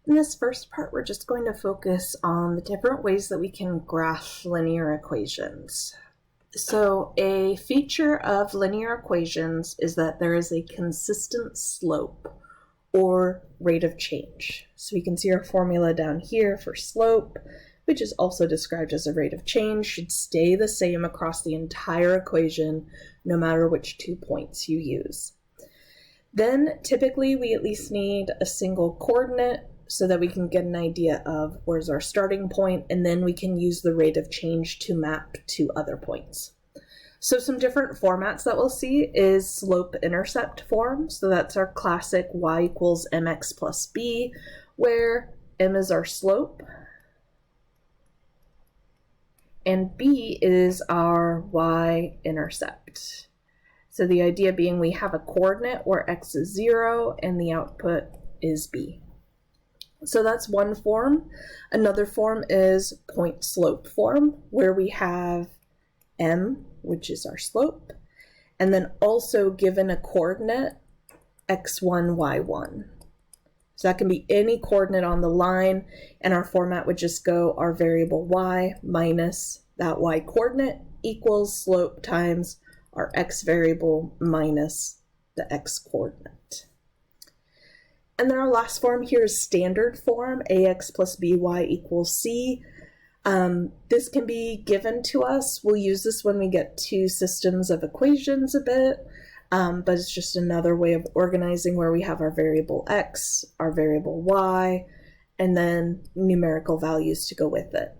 In this first part, we're just going to focus on the different ways that we can graph linear equations. So a feature of linear equations is that there is a consistent slope or rate of change. So we can see our formula down here for slope, which is also described as a rate of change, should stay the same across the entire equation, no matter which 2 points you use. Then typically we at least need a single coordinate so that we can get an idea of where's our starting point, and then we can use the rate of change to map to other points. So some different formats that we'll see is slope-intercept form. So that's our classic y equals mx plus b, where m is our slope, and b is our y-intercept. So the idea being we have a coordinate where x is 0 and the output is b. So that's one form. Another form is point slope form, where we have m, which is our slope, and then also given a coordinate x1, y1. So that can be any coordinate on the line, and our format would just go our variable y minus that y coordinate equals slope times our x variable minus the x coordinate. And then our last form here is standard form, ax plus by equals c. This can be given to us. We'll use this when we get to systems of equations a bit, but it's just another way of organizing where we have our variable x, our variable y, and then numerical values to go with it.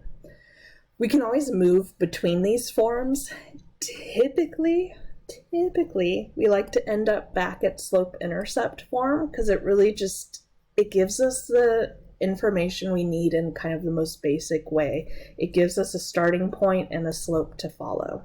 We can always move between these forms. Typically, we like to end up back at slope-intercept form because it really it gives us the information we need in kind of the most basic way. It gives us a starting point and a slope to follow.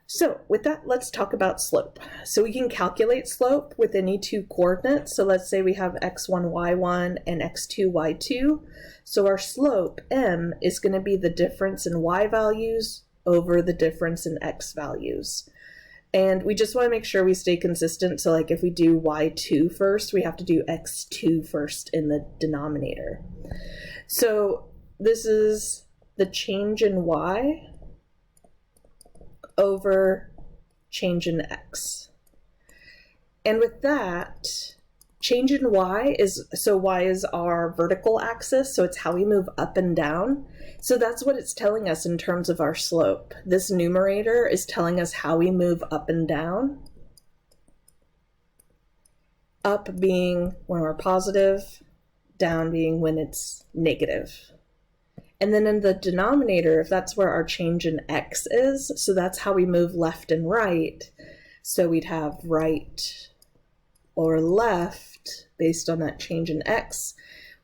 So with that, let's talk about slope. So we can calculate slope with any 2 coordinates. So let's say we have x1, y1 and x2, y2. So our slope, m, is going to be the difference in y values over the difference in x values. And we just want to make sure we stay consistent. So like if we do y2 first, we have to do x2 first in the denominator. So this is the change in y over change in x. And with that, change in y is our vertical axis, so it's how we move up and down. So that's what it's telling us in terms of our slope. This numerator is telling us how we move up and down. Up being when we're positive, down being when it's negative. And then in the denominator, if that's where our change in x is, so that's how we move left and right. So we'd have right or left based on that change in x.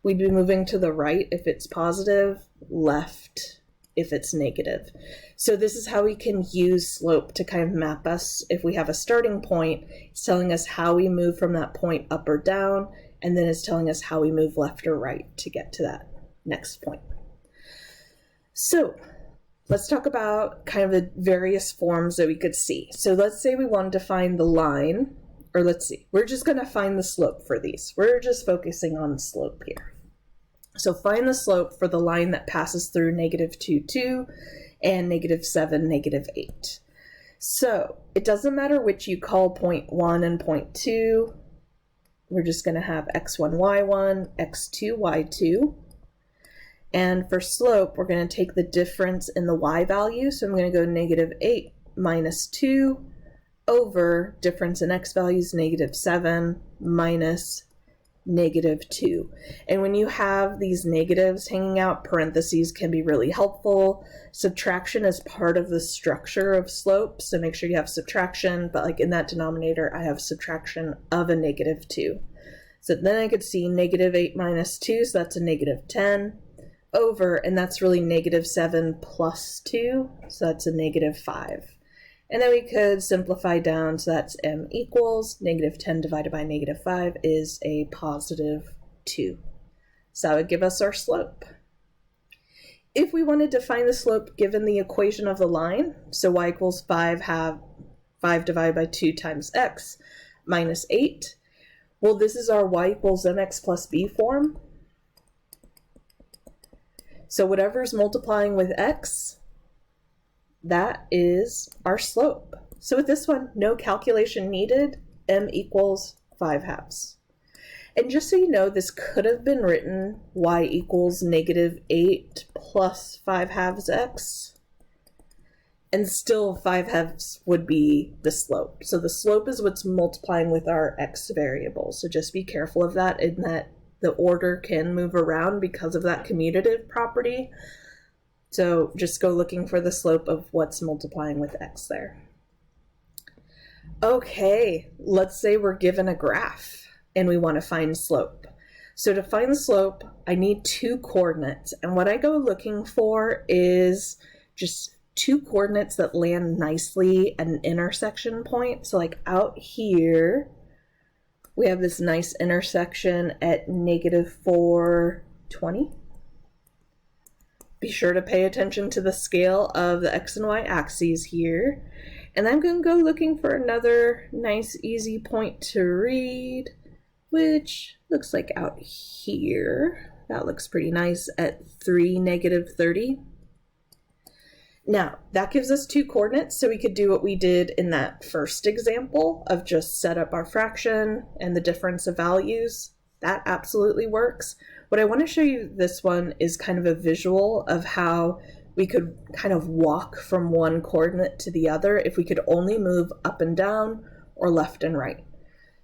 We'd be moving to the right if it's positive, left if it's negative. So this is how we can use slope to kind of map us. If we have a starting point, it's telling us how we move from that point up or down, and then it's telling us how we move left or right to get to that next point. So let's talk about kind of the various forms that we could see. So let's say we wanted to find the line, or let's see, we're just going to find the slope for these. We're just focusing on the slope here. So find the slope for the line that passes through -2, 2 and -7, -8. So it doesn't matter which you call point 1 and point 2. We're just going to have x1, y1, x2, y2. And for slope, we're going to take the difference in the y value. So I'm going to go -8 minus 2 over difference in x values, -7 minus -2. And when you have these negatives hanging out, parentheses can be really helpful. Subtraction is part of the structure of slope, so make sure you have subtraction, but like in that denominator, I have subtraction of a -2. So then I could see -8 minus 2, so that's a -10, over, and that's really -7 plus 2, so that's a -5. And then we could simplify down, so that's m equals -10 divided by -5 is a +2. So that would give us our slope. If we wanted to find the slope given the equation of the line, so y equals 5, have 5 divided by 2 times x minus 8. Well, this is our y equals mx plus b form. So whatever's multiplying with x, that is our slope. So with this one, no calculation needed, m equals 5/2. And just so you know, this could have been written y equals -8 plus 5/2 x, and still 5/2 would be the slope. So the slope is what's multiplying with our x variable. So just be careful of that, in that the order can move around because of that commutative property. So just go looking for the slope of what's multiplying with x there. Okay, let's say we're given a graph and we want to find slope. So to find the slope, I need 2 coordinates. And what I go looking for is just 2 coordinates that land nicely at an intersection point. So like out here, we have this nice intersection at -4, 20. Be sure to pay attention to the scale of the x and y axes here. And I'm going to go looking for another nice easy point to read, which looks like out here. That looks pretty nice at 3, -30. Now, that gives us 2 coordinates, so we could do what we did in that first example of just set up our fraction and the difference of values. That absolutely works. What I want to show you this one is kind of a visual of how we could kind of walk from one coordinate to the other if we could only move up and down or left and right.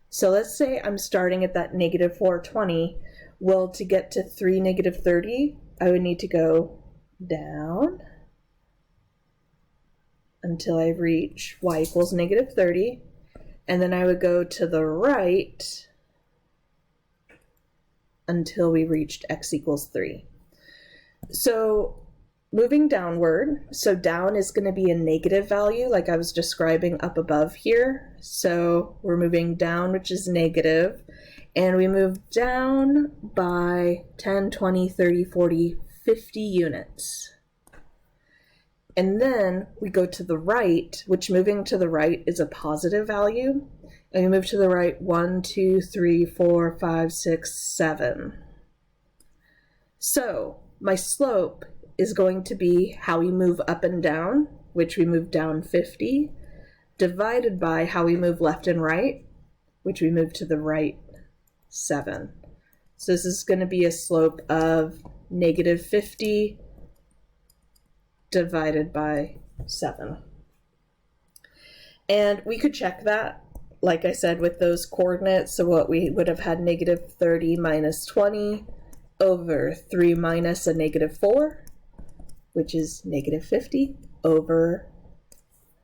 So let's say I'm starting at that -4, 20. Well, to get to 3, -30, I would need to go down until I reach y equals -30, and then I would go to the right until we reached x equals 3. So moving downward, so down is going to be a negative value like I was describing up above here. So we're moving down, which is negative, and we move down by 10, 20, 30, 40, 50 units. And then we go to the right, which moving to the right is a positive value. And we move to the right 1, 2, 3, 4, 5, 6, 7. So my slope is going to be how we move up and down, which we move down 50, divided by how we move left and right, which we move to the right 7. So this is going to be a slope of -50 divided by 7. And we could check that, like I said, with those coordinates. So what we would have had -30 minus 20 over 3 minus a -4, which is -50 over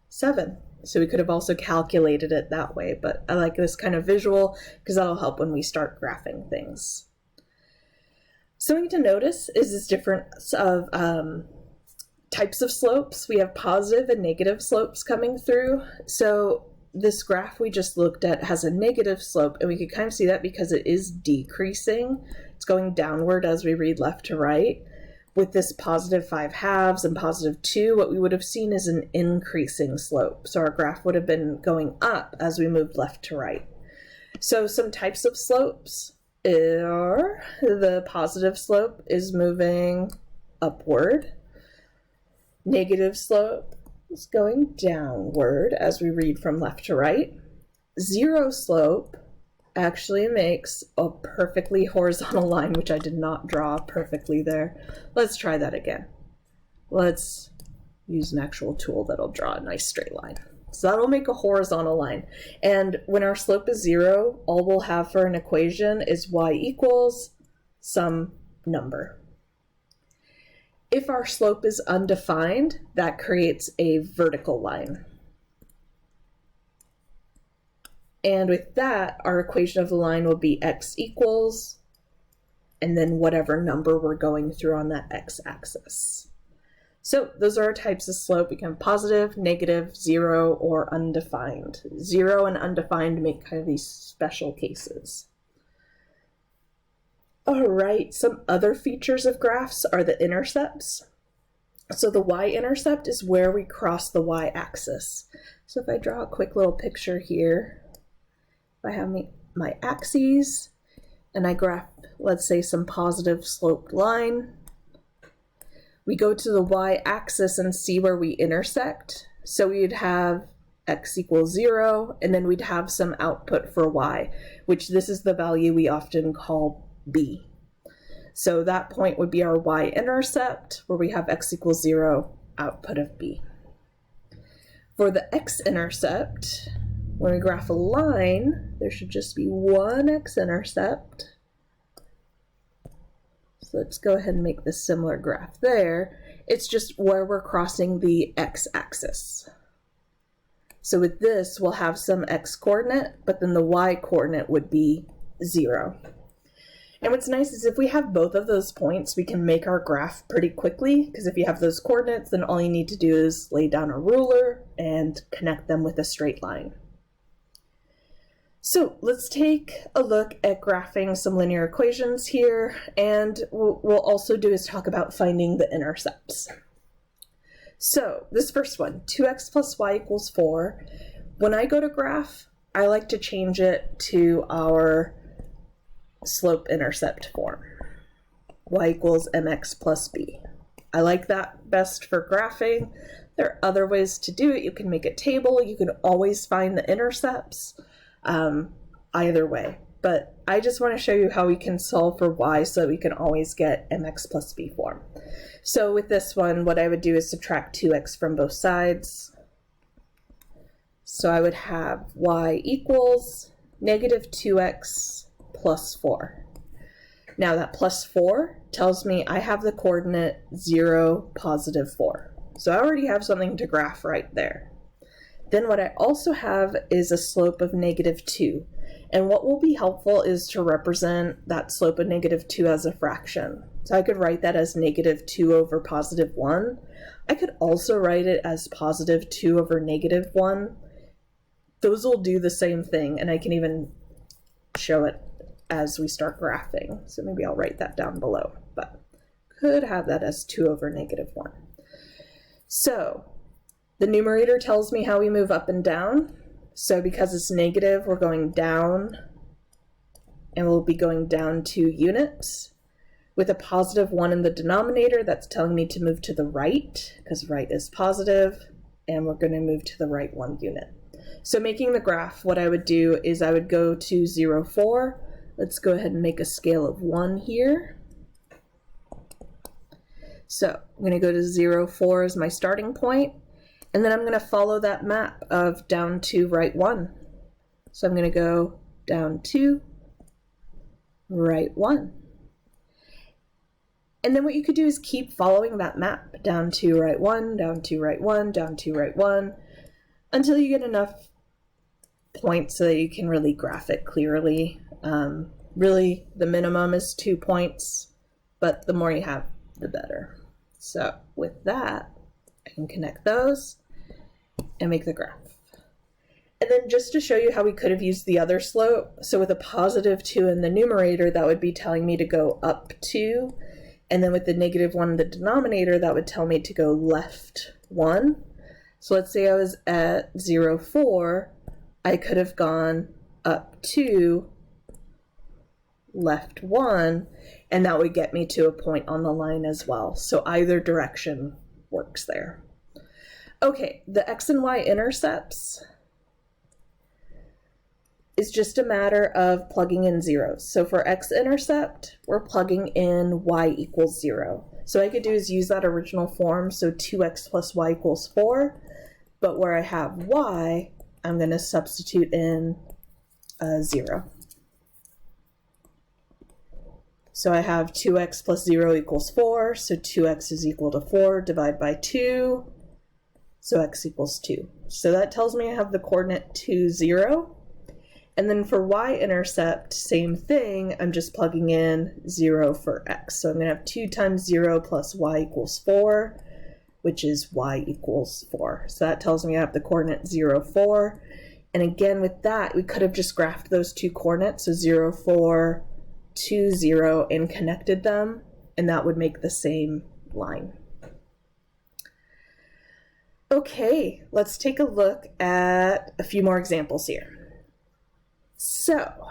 7. So we could have also calculated it that way, but I like this kind of visual because that'll help when we start graphing things. Something to notice is this difference of types of slopes. We have positive and negative slopes coming through. So this graph we just looked at has a negative slope, and we could kind of see that because it is decreasing. It's going downward as we read left to right. With this +5/2 and +2, what we would have seen is an increasing slope. So our graph would have been going up as we moved left to right. So some types of slopes are the positive slope is moving upward. Negative slope is going downward as we read from left to right. Zero slope actually makes a perfectly horizontal line, which I did not draw perfectly there. Let's try that again. Let's use an actual tool that'll draw a nice straight line. So that'll make a horizontal line. And when our slope is 0, all we'll have for an equation is y equals some number. If our slope is undefined, that creates a vertical line. And with that, our equation of the line will be x equals, and then whatever number we're going through on that x-axis. So those are our types of slope. We can have positive, negative, 0, or undefined. 0 and undefined make kind of these special cases. All right, some other features of graphs are the intercepts. So the y-intercept is where we cross the y-axis. So if I draw a quick little picture here, if I have my axes and I graph, let's say, some positive sloped line, we go to the y-axis and see where we intersect. So we'd have x equals 0, and then we'd have some output for y, which this is the value we often call b. So that point would be our y-intercept, where we have x equals 0, output of b. For the x-intercept, when we graph a line, there should just be one x-intercept. So let's go ahead and make this similar graph there. It's just where we're crossing the x-axis. So with this, we'll have some x-coordinate, but then the y-coordinate would be 0. And what's nice is if we have both of those points, we can make our graph pretty quickly, because if you have those coordinates, then all you need to do is lay down a ruler and connect them with a straight line. So let's take a look at graphing some linear equations here, and what we'll also do is talk about finding the intercepts. So this first one, 2x plus y equals 4. When I go to graph, I like to change it to our slope-intercept form. Y equals mx plus b. I like that best for graphing. There are other ways to do it. You can make a table. You can always find the intercepts. Either way. But I just want to show you how we can solve for y so that we can always get mx plus b form. So with this one, what I would do is subtract 2x from both sides. So I would have y equals negative 2x plus 4. Now that plus 4 tells me I have the coordinate 0, positive 4. So I already have something to graph right there. Then what I also have is a slope of negative 2. And what will be helpful is to represent that slope of negative 2 as a fraction. So I could write that as negative 2 over positive 1. I could also write it as positive 2 over negative 1. Those will do the same thing, and I can even show it as we start graphing. So maybe I'll write that down below, but could have that as 2 over negative 1. So the numerator tells me how we move up and down. So because it's negative, we're going down, and we'll be going down 2 units. With a positive 1 in the denominator, that's telling me to move to the right, because right is positive, and we're going to move to the right 1 unit. So making the graph, what I would do is I would go to 0, 4. Let's go ahead and make a scale of 1 here. So I'm going to go to 0, 4 as my starting point. And then I'm going to follow that map of down 2, right 1. So I'm going to go down 2, right 1. And then what you could do is keep following that map, down 2, right 1, down 2, right 1, down 2, right 1, until you get enough points so that you can really graph it clearly. Really, the minimum is 2 points, but the more you have, the better. So with that, I can connect those and make the graph. And then just to show you how we could have used the other slope, so with a positive 2 in the numerator, that would be telling me to go up 2, and then with the negative 1 in the denominator, that would tell me to go left 1. So let's say I was at 0, 4, I could have gone up 2, left 1, and that would get me to a point on the line as well. So either direction works there. Okay, the x and y intercepts is just a matter of plugging in zeros. So for x-intercept, we're plugging in y equals 0. So what I could do is use that original form, so 2x plus y equals 4, but where I have y, I'm going to substitute in 0. So I have 2x plus 0 equals 4, so 2x is equal to 4, divide by 2, so x equals 2. So that tells me I have the coordinate 2, 0. And then for y-intercept, same thing, I'm just plugging in 0 for x. So I'm going to have 2 times 0 plus y equals 4, which is y equals 4. So that tells me I have the coordinate 0, 4. And again, with that, we could have just graphed those two coordinates, so 0, 4, 2, 0, and connected them, and that would make the same line. Okay, let's take a look at a few more examples here. So,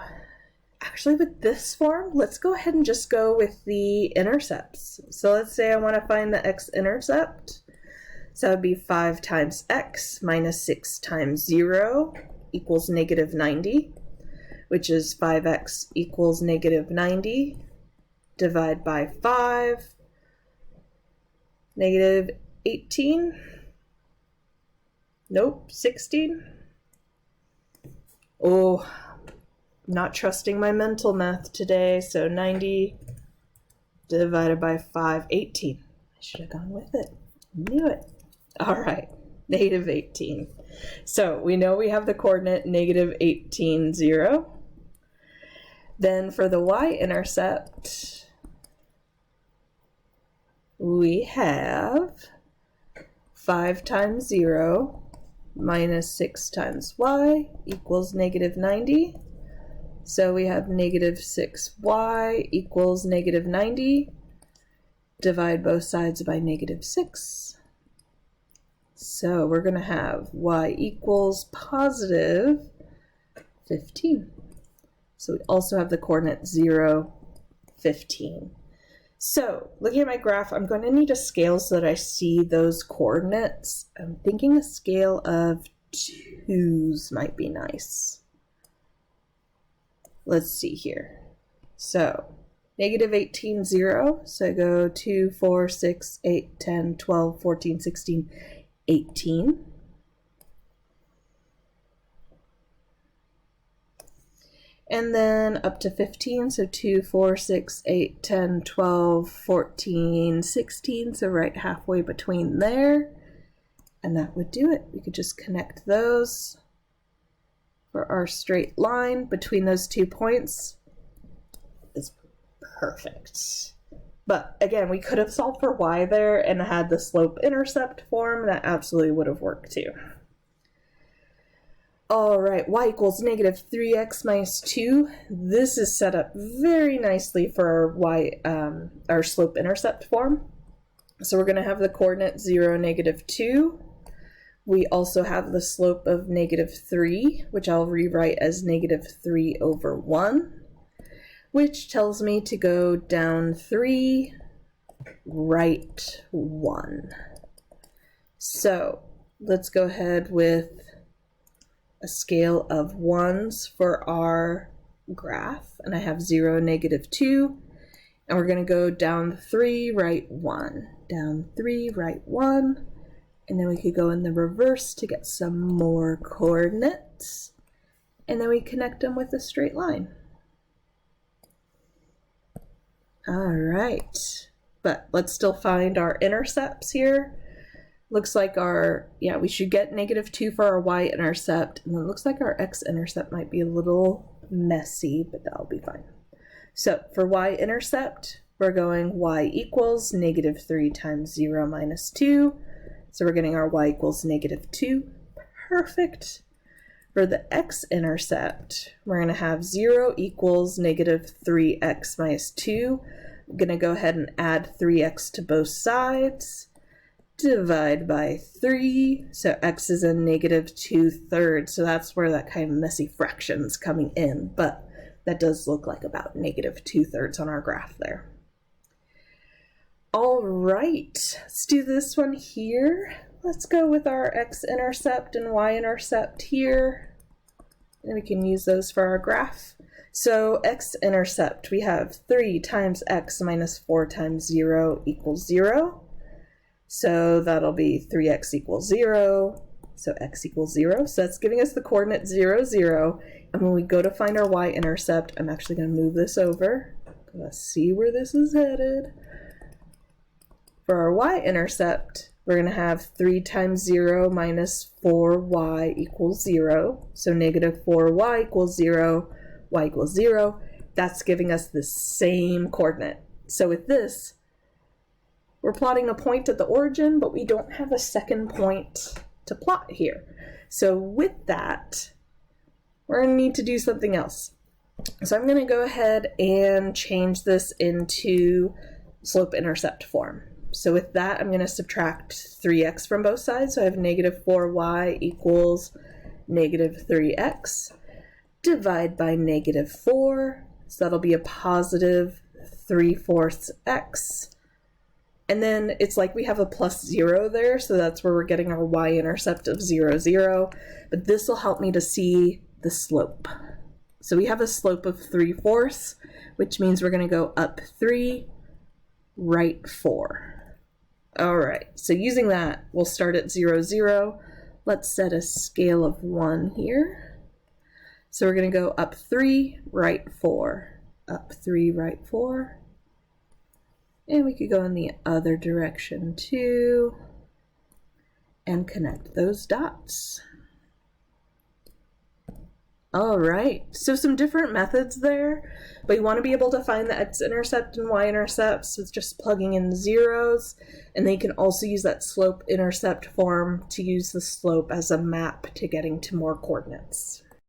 actually with this form, let's go ahead and just go with the intercepts. So let's say I want to find the x-intercept. So that would be 5 times x minus 6 times 0 equals negative 90, which is 5x equals negative 90. Divide by 5, negative 18. Nope, 16. Oh, not trusting my mental math today. So 90 divided by 5, 18. I should have gone with it. Knew it. All right, negative 18. So we know we have the coordinate negative 18, 0. Then for the y-intercept, we have 5 times 0 minus 6 times y equals negative 90. So we have negative 6y equals negative 90. Divide both sides by negative 6. So we're going to have y equals positive 15. So we also have the coordinate 0, 15. So looking at my graph, I'm going to need a scale so that I see those coordinates. I'm thinking a scale of 2s might be nice. Let's see here. So negative 18, 0. So I go 2, 4, 6, 8, 10, 12, 14, 16, 18. And then up to 15, so 2, 4, 6, 8, 10, 12, 14, 16, so right halfway between there. And that would do it. We could just connect those for our straight line between those 2 points. Is perfect. But again, we could have solved for y there and had the slope-intercept form. That absolutely would have worked too. All right, y equals negative 3x minus 2. This is set up very nicely for our our slope-intercept form. So we're going to have the coordinate 0, negative 2. We also have the slope of negative 3, which I'll rewrite as negative 3 over 1. Which tells me to go down 3, right 1. So let's go ahead with a scale of 1s for our graph. And I have 0, negative 2. And we're going to go down 3, right 1. Down 3, right 1. And then we could go in the reverse to get some more coordinates. And then we connect them with a straight line. All right, but let's still find our intercepts here. Looks like we should get negative 2 for our y-intercept, and it looks like our x-intercept might be a little messy, but that'll be fine. So for y-intercept, we're going y equals negative 3 times 0 minus 2. So we're getting our y equals negative 2. Perfect. For the x-intercept, we're going to have 0 equals negative 3x minus 2. I'm going to go ahead and add 3x to both sides. Divide by 3. So x is a negative 2/3. So that's where that kind of messy fraction is coming in. But that does look like about negative 2/3 on our graph there. All right, let's do this one here. Let's go with our x-intercept and y-intercept here. And we can use those for our graph. So x-intercept, we have 3 times x minus 4 times 0 equals 0. So that'll be 3x equals 0. So x equals 0. So that's giving us the coordinate 0, 0. And when we go to find our y-intercept, I'm actually going to move this over. Let's see where this is headed. For our y-intercept, we're going to have 3 times 0 minus 4y equals 0. So negative 4y equals 0, y equals 0. That's giving us the same coordinate. So with this, we're plotting a point at the origin, but we don't have a second point to plot here. So with that, we're going to need to do something else. So I'm going to go ahead and change this into slope-intercept form. So with that, I'm going to subtract 3x from both sides. So I have negative 4y equals negative 3x. Divide by negative 4. So that'll be a positive 3/4 x. And then it's like we have a plus 0 there, so that's where we're getting our y-intercept of 0, 0. But this will help me to see the slope. So we have a slope of 3/4, which means we're going to go up 3, right 4. All right, so using that, we'll start at 0, 0. Let's set a scale of 1 here. So we're going to go up 3, right 4, up 3, right 4. And we could go in the other direction too and connect those dots. All right, so some different methods there, but you want to be able to find the x-intercept and y-intercepts with just plugging in zeros, and then you can also use that slope-intercept form to use the slope as a map to getting to more coordinates.